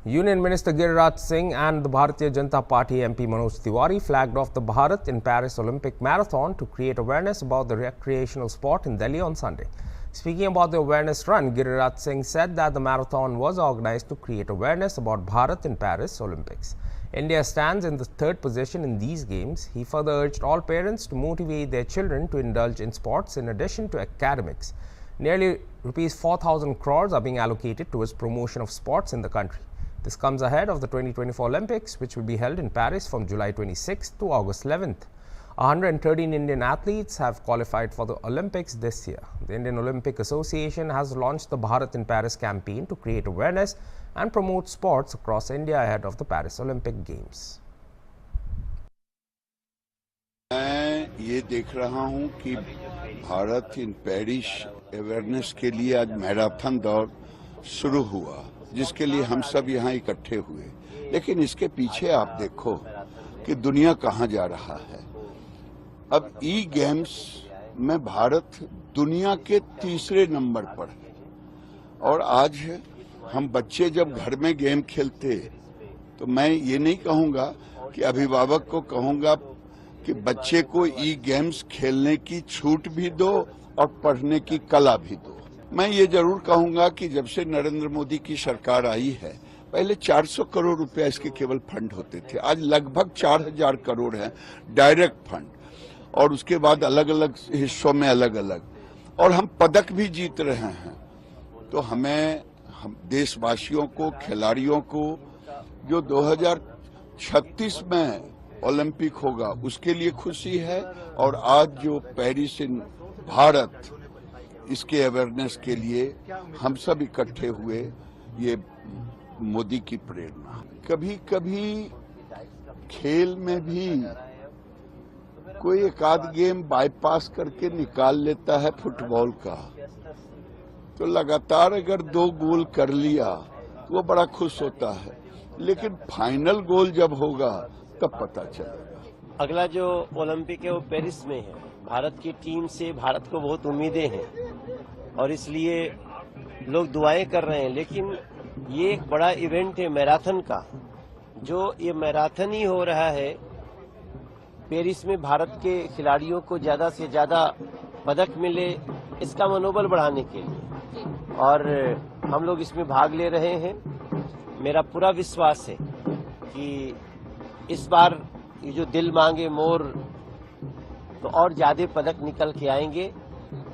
Union Minister Giriraj Singh and the Bharatiya Janata Party MP Manoj Tiwari flagged off the Bharat in Paris Olympic Marathon to create awareness about the recreational sport in Delhi on Sunday. Speaking about the awareness run, Giriraj Singh said that the marathon was organized to create awareness about Bharat in Paris Olympics. India stands in the third position in these games. He further urged all parents to motivate their children to indulge in sports in addition to academics. Nearly Rs 4,000 crores are being allocated towards promotion of sports in the country. This comes ahead of the 2024 Olympics, which will be held in Paris from July 26th to August 11th. 113 Indian athletes have qualified for the Olympics this year. The Indian Olympic Association has launched the Bharat in Paris campaign to create awareness and promote sports across India ahead of the Paris Olympic Games. मैं ये देख रहा हूँ कि Bharat in Paris awareness के लिए आज marathon दौड़ शुरू हुआ, जिसके लिए हम सब यहाँ इकट्ठे हुए। लेकिन इसके पीछे आप देखो कि दुनिया कहाँ जा रहा है। अब ई गेम्स में भारत दुनिया के तीसरे नंबर पर है। और आज हम बच्चे जब घर में गेम खेलते, तो मैं ये नहीं कहूँगा कि अभिभावक को कहूँगा कि बच्चे को ई गेम्स खेलने की छूट भी दो और पढ़ने की कला भी दो। मैं ये जरूर कहूंगा कि जब से नरेंद्र मोदी की सरकार आई है, पहले 400 करोड़ रुपया इसके केवल फंड होते थे, आज लगभग 4000 करोड़ है डायरेक्ट फंड, और उसके बाद अलग अलग हिस्सों में अलग अलग, और हम पदक भी जीत रहे हैं। तो हम देशवासियों को, खिलाड़ियों को, जो 2036 में ओलंपिक होगा उसके लिए खुशी है, और आज जो पेरिस इन भारत इसके अवेयरनेस के लिए हम सब इकट्ठे हुए, ये मोदी की प्रेरणा। कभी कभी खेल में भी कोई एक आध गेम बाईपास करके निकाल लेता है फुटबॉल का, तो लगातार अगर 2 गोल कर लिया तो वो बड़ा खुश होता है, लेकिन फाइनल गोल जब होगा तब पता चलेगा। अगला जो ओलंपिक है वो पेरिस में है। भारत की टीम से भारत को बहुत उम्मीदें हैं और इसलिए लोग दुआएं कर रहे हैं, लेकिन ये एक बड़ा इवेंट है मैराथन का। जो ये मैराथन ही हो रहा है पेरिस में, भारत के खिलाड़ियों को ज्यादा से ज्यादा पदक मिले, इसका मनोबल बढ़ाने के लिए, और हम लोग इसमें भाग ले रहे हैं। मेरा पूरा विश्वास है कि इस बार ये जो दिल मांगे मोर, तो और ज्यादा पदक निकल के आएंगे,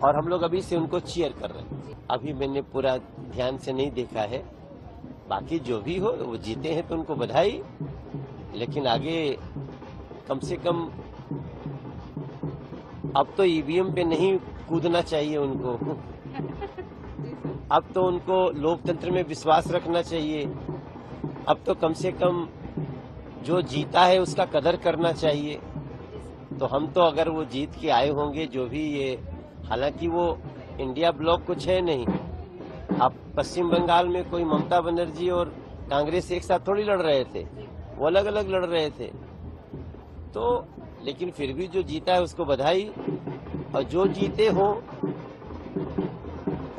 और हम लोग अभी से उनको चीयर कर रहे हैं। अभी मैंने पूरा ध्यान से नहीं देखा है, बाकी जो भी हो वो जीते हैं तो उनको बधाई, लेकिन आगे कम से कम अब तो ईवीएम पे नहीं कूदना चाहिए उनको। अब तो उनको लोकतंत्र में विश्वास रखना चाहिए। अब तो कम से कम जो जीता है उसका कदर करना चाहिए। तो हम तो अगर वो जीत के आए होंगे, जो भी ये, हालांकि वो इंडिया ब्लॉक कुछ है नहीं। अब पश्चिम बंगाल में कोई ममता बनर्जी और कांग्रेस एक साथ थोड़ी लड़ रहे थे, वो अलग अलग लड़ रहे थे। तो लेकिन फिर भी जो जीता है उसको बधाई, और जो जीते हो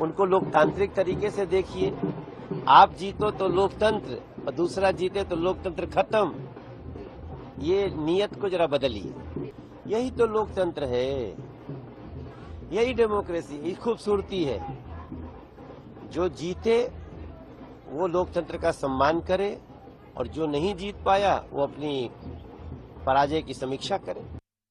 उनको लोकतांत्रिक तरीके से देखिए। आप जीतो तो लोकतंत्र, और दूसरा जीते तो लोकतंत्र खत्म। ये नियत को जरा बदलिए। यही तो लोकतंत्र है, यही डेमोक्रेसी, यही खूबसूरती है। जो जीते वो लोकतंत्र का सम्मान करे, और जो नहीं जीत पाया वो अपनी पराजय की समीक्षा करे।